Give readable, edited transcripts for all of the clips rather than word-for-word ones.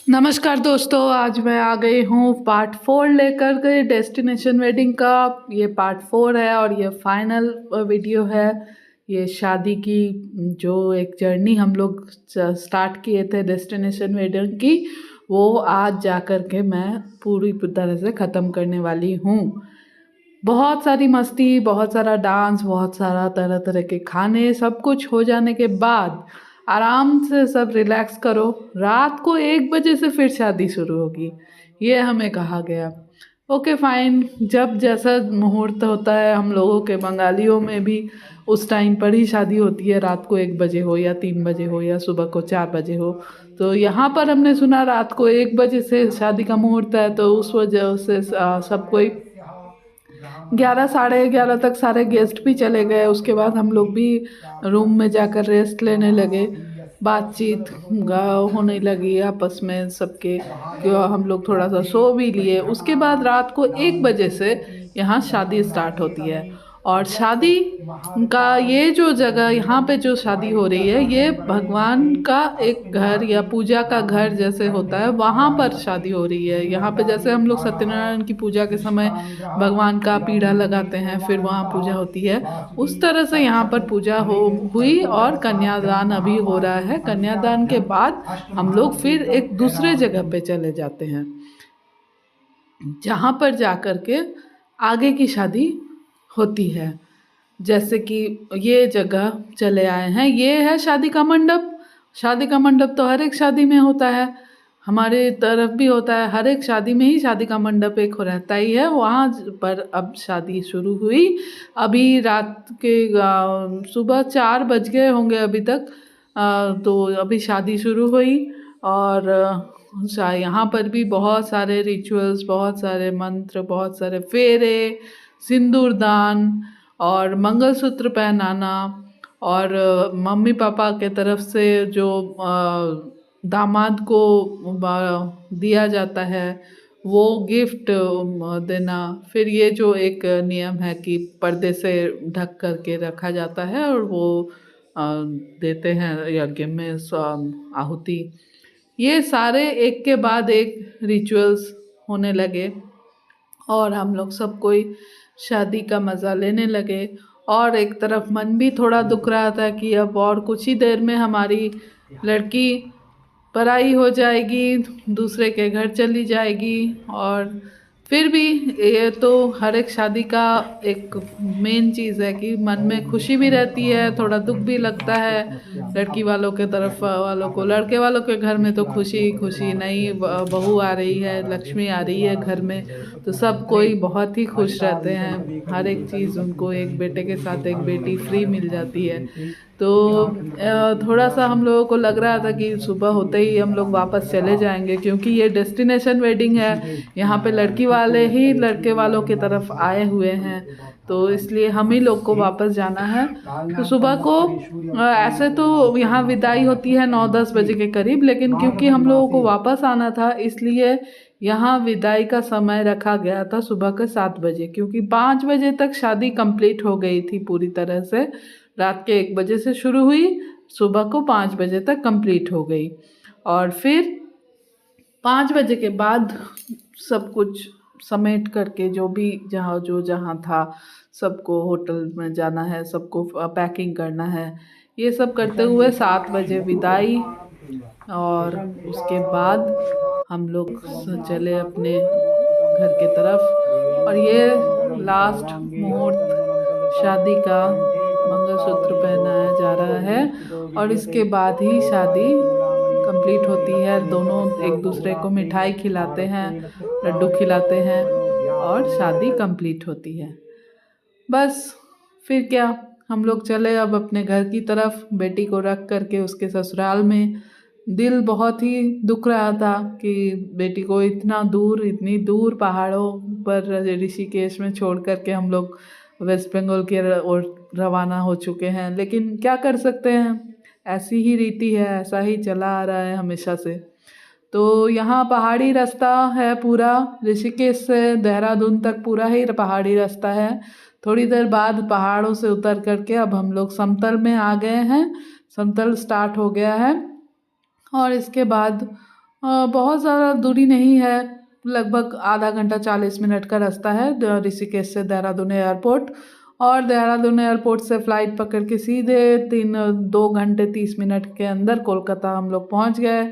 नमस्कार दोस्तों, आज मैं आ गई हूँ पार्ट 4 लेकर के डेस्टिनेशन वेडिंग का। ये पार्ट 4 है और ये फाइनल वीडियो है। ये शादी की जो एक जर्नी हम लोग स्टार्ट किए थे डेस्टिनेशन वेडिंग की, वो आज जा कर के मैं पूरी तरह से ख़त्म करने वाली हूँ। बहुत सारी मस्ती, बहुत सारा डांस, बहुत सारा तरह तरह के खाने, सब कुछ हो जाने के बाद आराम से सब रिलैक्स करो। रात को 1 बजे से फिर शादी शुरू होगी, ये हमें कहा गया। ओके फाइन, जब जैसा मुहूर्त होता है, हम लोगों के बंगालियों में भी उस टाइम पर ही शादी होती है। रात को 1 बजे हो या 3 बजे हो या सुबह को 4 बजे हो। तो यहाँ पर हमने सुना रात को 1 बजे से शादी का मुहूर्त है, तो उस वजह से सब कोई 11 साढ़े 11 तक सारे गेस्ट भी चले गए। उसके बाद हम लोग भी रूम में जाकर रेस्ट लेने लगे। बातचीत होने लगी आपस में सबके, क्यों हम लोग थोड़ा सा सो भी लिए। उसके बाद रात को 1 बजे से यहाँ शादी स्टार्ट होती है। और शादी का ये जो जगह यहाँ पे जो शादी हो रही है, ये भगवान का एक घर या पूजा का घर जैसे होता है, वहाँ पर शादी हो रही है। यहाँ पे जैसे हम लोग सत्यनारायण की पूजा के समय भगवान का पीढ़ा लगाते हैं, फिर वहाँ पूजा होती है, उस तरह से यहाँ पर पूजा हुई। और कन्यादान अभी हो रहा है। कन्यादान के बाद हम लोग फिर एक दूसरे जगह पे चले जाते हैं, जहाँ पर जाकर के आगे की शादी होती है। जैसे कि ये जगह चले आए हैं, ये है शादी का मंडप। शादी का मंडप तो हर एक शादी में होता है, हमारे तरफ भी होता है। हर एक शादी में ही शादी का मंडप एक रहता ही है। वहाँ पर अब शादी शुरू हुई। अभी रात के सुबह 4 बज गए होंगे अभी तक। तो अभी शादी शुरू हुई। और यहाँ पर भी बहुत सारे रिचुअल्स, बहुत सारे मंत्र, बहुत सारे फेरे, सिंदूरदान और मंगलसूत्र पहनाना। और मम्मी पापा के तरफ से जो दामाद को दिया जाता है वो गिफ्ट देना। फिर ये जो एक नियम है कि पर्दे से ढक करके रखा जाता है और वो देते हैं यज्ञ में आहुति। ये सारे एक के बाद एक रिचुअल्स होने लगे और हम लोग सब कोई शादी का मज़ा लेने लगे। और एक तरफ मन भी थोड़ा दुख रहा था कि अब और कुछ ही देर में हमारी लड़की पराई हो जाएगी, दूसरे के घर चली जाएगी। और फिर भी ये तो हर एक शादी का एक मेन चीज़ है कि मन में खुशी भी रहती है, थोड़ा दुख भी लगता है। लड़की वालों के तरफ वालों को, लड़के वालों के घर में तो खुशी खुशी, नई बहू आ रही है, लक्ष्मी आ रही है घर में, तो सब कोई बहुत ही खुश रहते हैं। हर एक चीज़ उनको, एक बेटे के साथ एक बेटी फ्री मिल जाती है। तो थोड़ा सा हम लोगों को लग रहा था कि सुबह होते ही हम लोग वापस चले जाएंगे, क्योंकि ये डेस्टिनेशन वेडिंग है। यहाँ पे लड़की वाले ही लड़के वालों की तरफ आए हुए हैं, तो इसलिए हम ही लोग को वापस जाना है। तो सुबह को ऐसे तो यहाँ विदाई होती है 9-10 बजे के करीब, लेकिन क्योंकि हम लोगों को वापस आना था, इसलिए यहाँ विदाई का समय रखा गया था सुबह के 7 बजे, क्योंकि 5 बजे तक शादी कंप्लीट हो गई थी पूरी तरह से। रात के 1 बजे से शुरू हुई, सुबह को 5 बजे तक कंप्लीट हो गई। और फिर 5 बजे के बाद सब कुछ समेट करके, जो भी जहाँ था, सबको होटल में जाना है, सबको पैकिंग करना है, ये सब करते हुए 7 बजे विदाई। और उसके बाद हम लोग चले अपने घर के तरफ। और ये लास्ट मुहूर्त शादी का, मंगलसूत्र पहनाया जा रहा है और इसके बाद ही शादी कंप्लीट होती है। दोनों एक दूसरे को मिठाई खिलाते हैं, लड्डू खिलाते हैं और शादी कंप्लीट होती है। बस फिर क्या, हम लोग चले अब अपने घर की तरफ, बेटी को रख करके उसके ससुराल में। दिल बहुत ही दुख रहा था कि बेटी को इतना दूर, इतनी दूर पहाड़ों पर ऋषिकेश में छोड़ करके हम लोग वेस्ट बंगाल के ओर रवाना हो चुके हैं। लेकिन क्या कर सकते हैं, ऐसी ही रीति है, ऐसा ही चला आ रहा है हमेशा से। तो यहाँ पहाड़ी रास्ता है पूरा, ऋषिकेश से देहरादून तक पूरा ही पहाड़ी रास्ता है। थोड़ी देर बाद पहाड़ों से उतर करके अब हम लोग समतल में आ गए हैं, समतल स्टार्ट हो गया है। और इसके बाद बहुत ज़्यादा दूरी नहीं है, लगभग आधा घंटा 40 मिनट का रास्ता है ऋषिकेश से देहरादून एयरपोर्ट। और देहरादून एयरपोर्ट से फ़्लाइट पकड़ के सीधे 2 घंटे 30 मिनट के अंदर कोलकाता हम लोग पहुंच गए।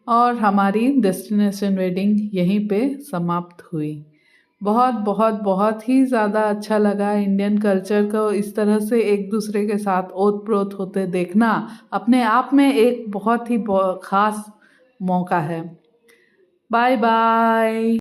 और हमारी डेस्टिनेशन वेडिंग यहीं पे समाप्त हुई। बहुत बहुत बहुत ही ज़्यादा अच्छा लगा इंडियन कल्चर को इस तरह से एक दूसरे के साथ ओत-प्रोत होते देखना अपने आप में एक बहुत ही ख़ास मौका है। Bye bye.